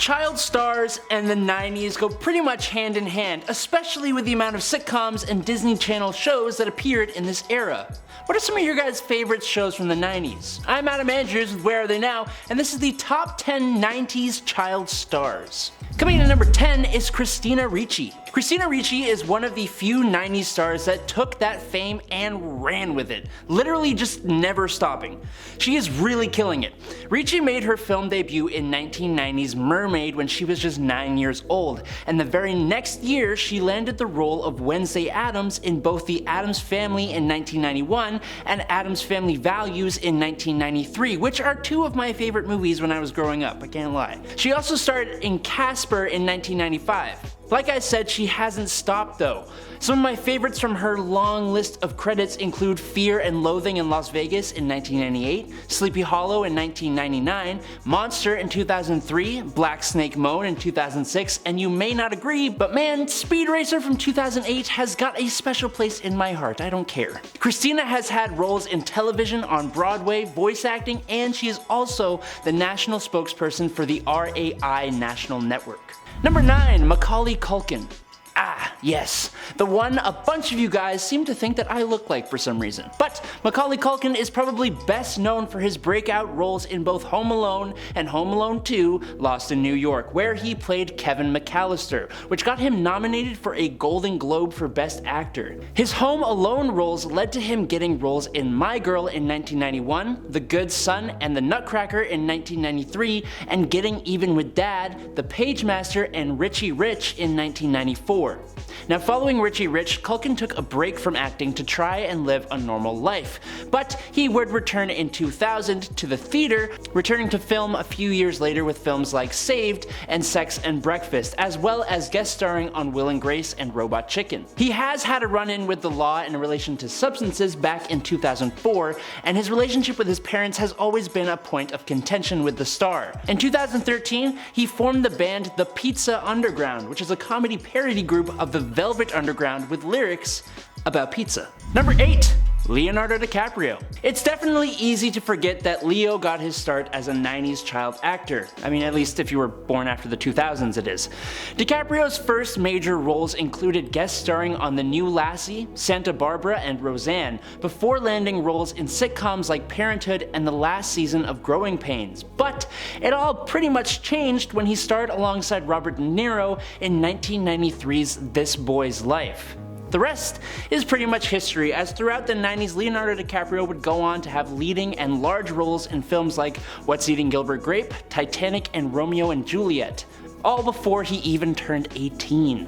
Child stars and the 90s go pretty much hand in hand, especially with the amount of sitcoms and Disney Channel shows that appeared in this era. What are some of your guys' favorite shows from the 90s? I'm Adam Andrews with Where Are They Now, and this is the top 10 90s child stars. Coming in at number 10 is Christina Ricci. Christina Ricci is one of the few 90s stars that took that fame and ran with it, literally just never stopping. She is really killing it. Ricci made her film debut in 1990's Mermaid when she was just 9 years old, and the very next year she landed the role of Wednesday Addams in both The Addams Family in 1991 and Addams Family Values in 1993, which are two of my favorite movies when I was growing up, I can't lie. She also starred in Casper in 1995. Like I said, she hasn't stopped though. Some of my favorites from her long list of credits include Fear and Loathing in Las Vegas in 1998, Sleepy Hollow in 1999, Monster in 2003, Black Snake Moan in 2006, and you may not agree, but man, Speed Racer from 2008 has got a special place in my heart, I don't care. Christina has had roles in television, on Broadway, voice acting, and she is also the national spokesperson for the RAI National Network. Number 9, Macaulay Culkin. Ah, yes, the one a bunch of you guys seem to think that I look like for some reason. But Macaulay Culkin is probably best known for his breakout roles in both Home Alone and Home Alone 2: Lost in New York, where he played Kevin McAllister, which got him nominated for a Golden Globe for Best Actor. His Home Alone roles led to him getting roles in My Girl in 1991, The Good Son and The Nutcracker in 1993, and Getting Even with Dad, The Pagemaster, and Richie Rich in 1994. Now, following Richie Rich, Culkin took a break from acting to try and live a normal life, but he would return in 2000 to the theater, returning to film a few years later with films like Saved and Sex and Breakfast, as well as guest starring on Will and Grace and Robot Chicken. He has had a run-in with the law in relation to substances back in 2004, and his relationship with his parents has always been a point of contention with the star. In 2013, he formed the band The Pizza Underground, which is a comedy parody group of the Velvet Underground with lyrics about pizza. Number 8. Leonardo DiCaprio. It's definitely easy to forget that Leo got his start as a 90s child actor. I mean, at least if you were born after the 2000s it is. DiCaprio's first major roles included guest starring on The New Lassie, Santa Barbara, and Roseanne, before landing roles in sitcoms like Parenthood and the last season of Growing Pains. But it all pretty much changed when he starred alongside Robert De Niro in 1993's This Boy's Life. The rest is pretty much history, as throughout the 90s Leonardo DiCaprio would go on to have leading and large roles in films like What's Eating Gilbert Grape, Titanic, and Romeo and Juliet, all before he even turned 18.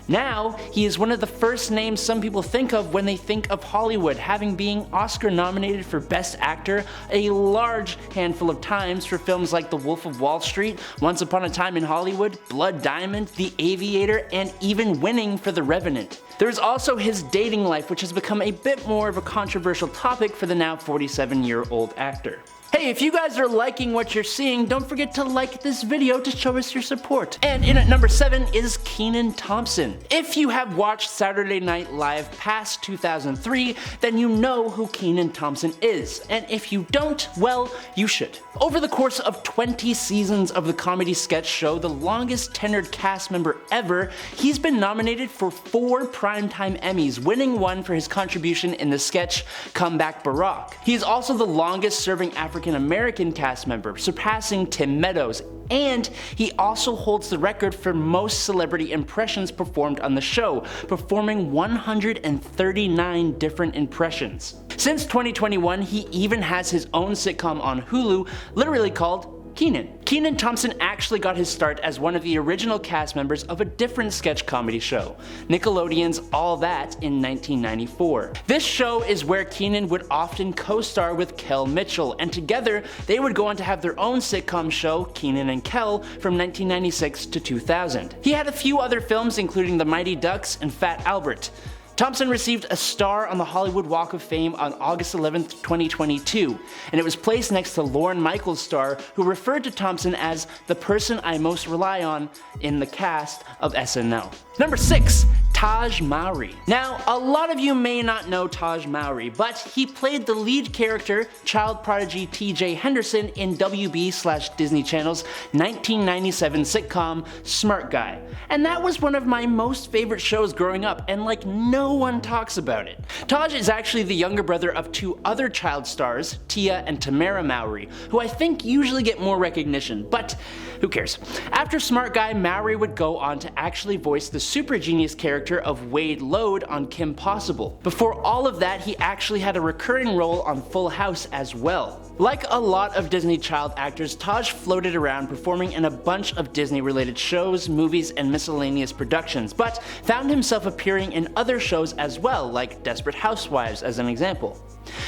Now, he is one of the first names some people think of when they think of Hollywood, having been Oscar nominated for Best Actor a large handful of times for films like The Wolf of Wall Street, Once Upon a Time in Hollywood, Blood Diamond, The Aviator, and even winning for The Revenant. There's also his dating life, which has become a bit more of a controversial topic for the now 47-year-old actor. Hey, if you guys are liking what you're seeing, don't forget to like this video to show us your support. And in at number 7 is Kenan Thompson. If you have watched Saturday Night Live past 2003, then you know who Kenan Thompson is. And if you don't, well, you should. Over the course of 20 seasons of the comedy sketch show, the longest tenured cast member ever, he's been nominated for 4 Primetime Emmys, winning one for his contribution in the sketch Comeback Barack. He is also the longest serving African-American cast member, surpassing Tim Meadows, and he also holds the record for most celebrity impressions performed on the show, performing 139 different impressions. Since 2021, he even has his own sitcom on Hulu, literally called Kenan. Kenan Thompson actually got his start as one of the original cast members of a different sketch comedy show, Nickelodeon's All That, in 1994. This show is where Kenan would often co-star with Kel Mitchell, and together they would go on to have their own sitcom show, Kenan and Kel, from 1996 to 2000. He had a few other films including The Mighty Ducks and Fat Albert. Thompson received a star on the Hollywood Walk of Fame on August 11, 2022, and it was placed next to Lorne Michaels' star, who referred to Thompson as the person I most rely on in the cast of SNL. Number 6. Taj Mowry. Now, a lot of you may not know Taj Mowry, but he played the lead character, child prodigy TJ Henderson, in WB/Disney Channel's 1997 sitcom Smart Guy. And that was one of my most favorite shows growing up, and like no one talks about it. Taj is actually the younger brother of two other child stars, Tia and Tamara Mowry, who I think usually get more recognition, but who cares. After Smart Guy, Mowry would go on to actually voice the super genius character of Wade Lode on Kim Possible. Before all of that, he actually had a recurring role on Full House as well. Like a lot of Disney child actors, Taj floated around performing in a bunch of Disney-related shows, movies, and miscellaneous productions, but found himself appearing in other shows as well, like Desperate Housewives as an example.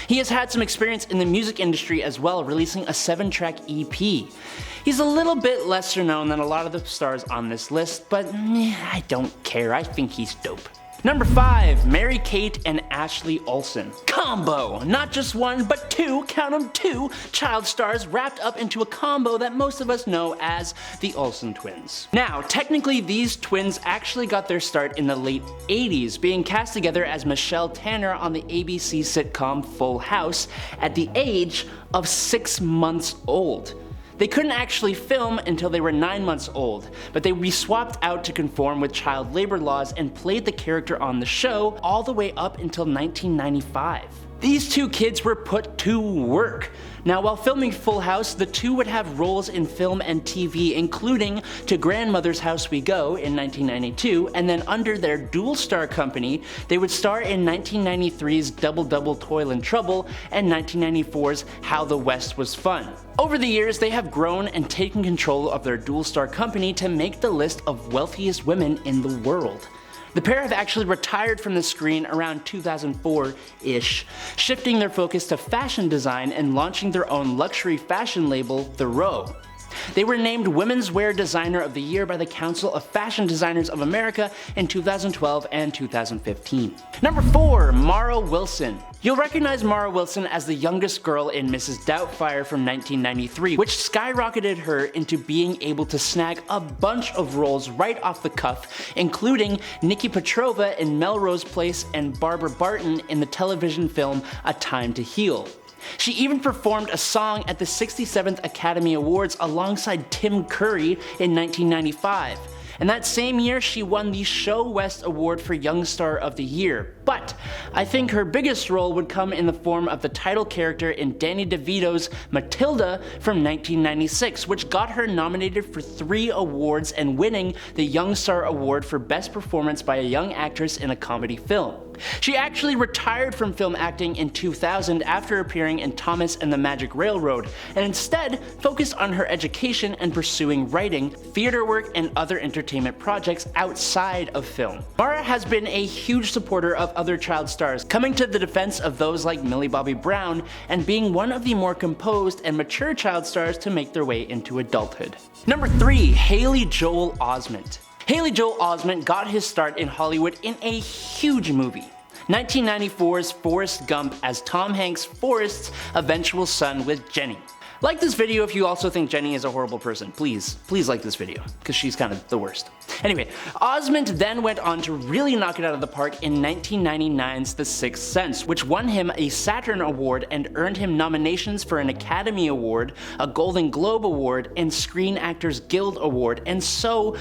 He has had some experience in the music industry as well, releasing a 7-track EP. He's a little bit lesser known than a lot of the stars on this list, but I don't care, I think he's dope. Number 5, Mary-Kate and Ashley Olsen. Combo! Not just one, but two, count 'em two, child stars wrapped up into a combo that most of us know as the Olsen twins. Now, technically these twins actually got their start in the late 80s, being cast together as Michelle Tanner on the ABC sitcom Full House at the age of 6 months old. They couldn't actually film until they were 9 months old, but they re-swapped out to conform with child labor laws and played the character on the show all the way up until 1995. These two kids were put to work. Now, while filming Full House, the two would have roles in film and TV, including To Grandmother's House We Go in 1992, and then under their dual-star company, they would star in 1993's Double Double Toil and Trouble and 1994's How the West Was Fun. Over the years, they have grown and taken control of their dual-star company to make the list of wealthiest women in the world. The pair have actually retired from the screen around 2004-ish, shifting their focus to fashion design and launching their own luxury fashion label, The Row. They were named Women's Wear Designer of the Year by the Council of Fashion Designers of America in 2012 and 2015. Number 4, Mara Wilson. You'll recognize Mara Wilson as the youngest girl in Mrs. Doubtfire from 1993, which skyrocketed her into being able to snag a bunch of roles right off the cuff, including Nikki Petrova in Melrose Place and Barbara Barton in the television film A Time to Heal. She even performed a song at the 67th Academy Awards alongside Tim Curry in 1995. And that same year, she won the Show West Award for Young Star of the Year. But I think her biggest role would come in the form of the title character in Danny DeVito's Matilda from 1996, which got her nominated for 3 awards and winning the Young Star Award for Best Performance by a Young Actress in a Comedy Film. She actually retired from film acting in 2000 after appearing in Thomas and the Magic Railroad, and instead focused on her education and pursuing writing, theater work, and other entertainment projects outside of film. Mara has been a huge supporter of other child stars, coming to the defense of those like Millie Bobby Brown, and being one of the more composed and mature child stars to make their way into adulthood. Number 3, Haley Joel Osment. Haley Joel Osment got his start in Hollywood in a huge movie, 1994's Forrest Gump as Tom Hanks' Forrest's eventual son with Jenny. Like this video if you also think Jenny is a horrible person. Please like this video, because she's kind of the worst. Anyway, Osment then went on to really knock it out of the park in 1999's The Sixth Sense, which won him a Saturn Award and earned him nominations for an Academy Award, a Golden Globe Award, and Screen Actors Guild Award, and so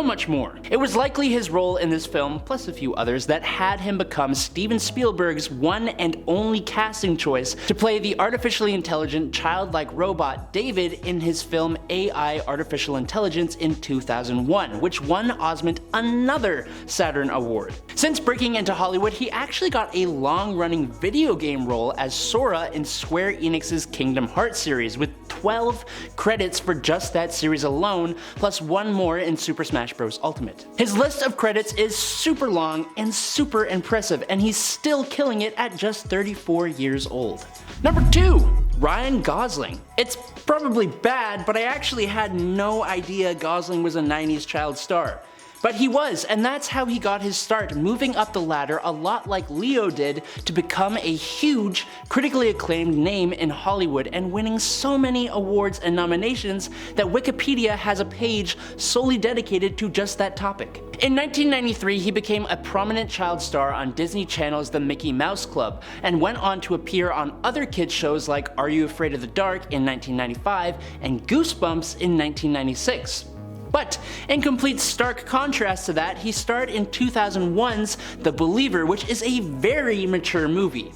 much more. It was likely his role in this film, plus a few others, that had him become Steven Spielberg's one and only casting choice to play the artificially intelligent, childlike robot David in his film AI Artificial Intelligence in 2001, which won Osment another Saturn Award. Since breaking into Hollywood, he actually got a long-running video game role as Sora in Square Enix's Kingdom Hearts series, with 12 credits for just that series alone, plus one more in Super Smash Bros. Ultimate. His list of credits is super long and super impressive, and he's still killing it at just 34 years old. Number 2, Ryan Gosling. It's probably bad, but I actually had no idea Gosling was a 90's child star. But he was, and that's how he got his start, moving up the ladder a lot like Leo did to become a huge, critically acclaimed name in Hollywood and winning so many awards and nominations that Wikipedia has a page solely dedicated to just that topic. In 1993, he became a prominent child star on Disney Channel's The Mickey Mouse Club, and went on to appear on other kids shows like Are You Afraid of the Dark in 1995 and Goosebumps in 1996. But in complete stark contrast to that, he starred in 2001's The Believer, which is a very mature movie.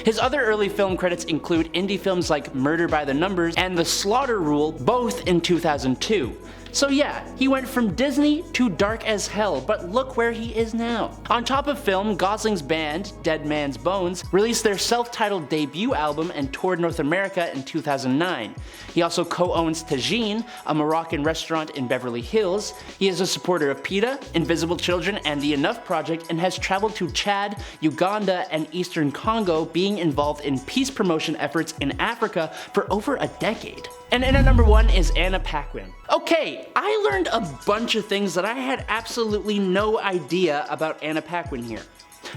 His other early film credits include indie films like Murder by the Numbers and The Slaughter Rule, both in 2002. So yeah, he went from Disney to dark as hell, but look where he is now. On top of film, Gosling's band, Dead Man's Bones, released their self-titled debut album and toured North America in 2009. He also co-owns Tagine, a Moroccan restaurant in Beverly Hills. He is a supporter of PETA, Invisible Children, and the Enough Project, and has traveled to Chad, Uganda, and Eastern Congo, being involved in peace promotion efforts in Africa for over a decade. And in at number 1 is Anna Paquin. Okay, I learned a bunch of things that I had absolutely no idea about Anna Paquin here.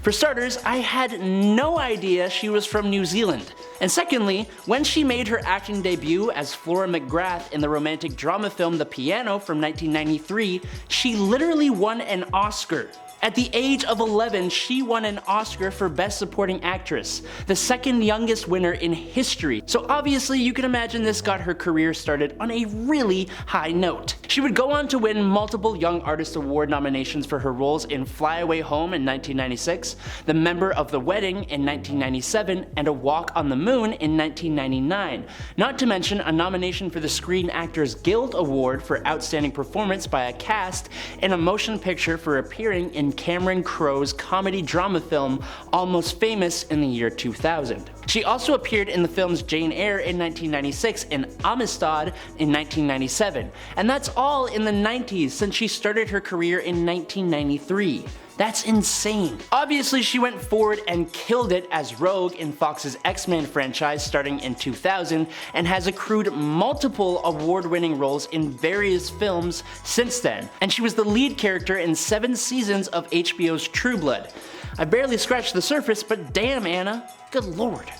For starters, I had no idea she was from New Zealand. And secondly, when she made her acting debut as Flora McGrath in the romantic drama film The Piano from 1993, she literally won an Oscar. At the age of 11, she won an Oscar for Best Supporting Actress, the second youngest winner in history. So obviously you can imagine this got her career started on a really high note. She would go on to win multiple Young Artist Award nominations for her roles in Fly Away Home in 1996, The Member of the Wedding in 1997, and A Walk on the Moon in 1999. Not to mention a nomination for the Screen Actors Guild Award for Outstanding Performance by a Cast in a Motion Picture for appearing in Cameron Crowe's comedy drama film Almost Famous in the year 2000. She also appeared in the films Jane Eyre in 1996 and Amistad in 1997. And that's all in the 90s, since she started her career in 1993. That's insane. Obviously, she went forward and killed it as Rogue in Fox's X-Men franchise starting in 2000, and has accrued multiple award-winning roles in various films since then. And she was the lead character in 7 seasons of HBO's True Blood. I barely scratched the surface, but damn, Anna, good lord.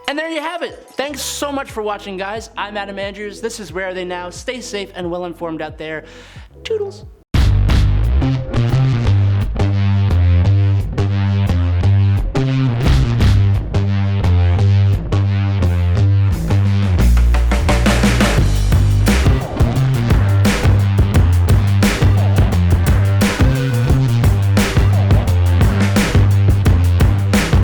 And there you have it. Thanks so much for watching, guys. I'm Adam Andrews. This is Where Are They Now? Stay safe and well informed out there. Toodles.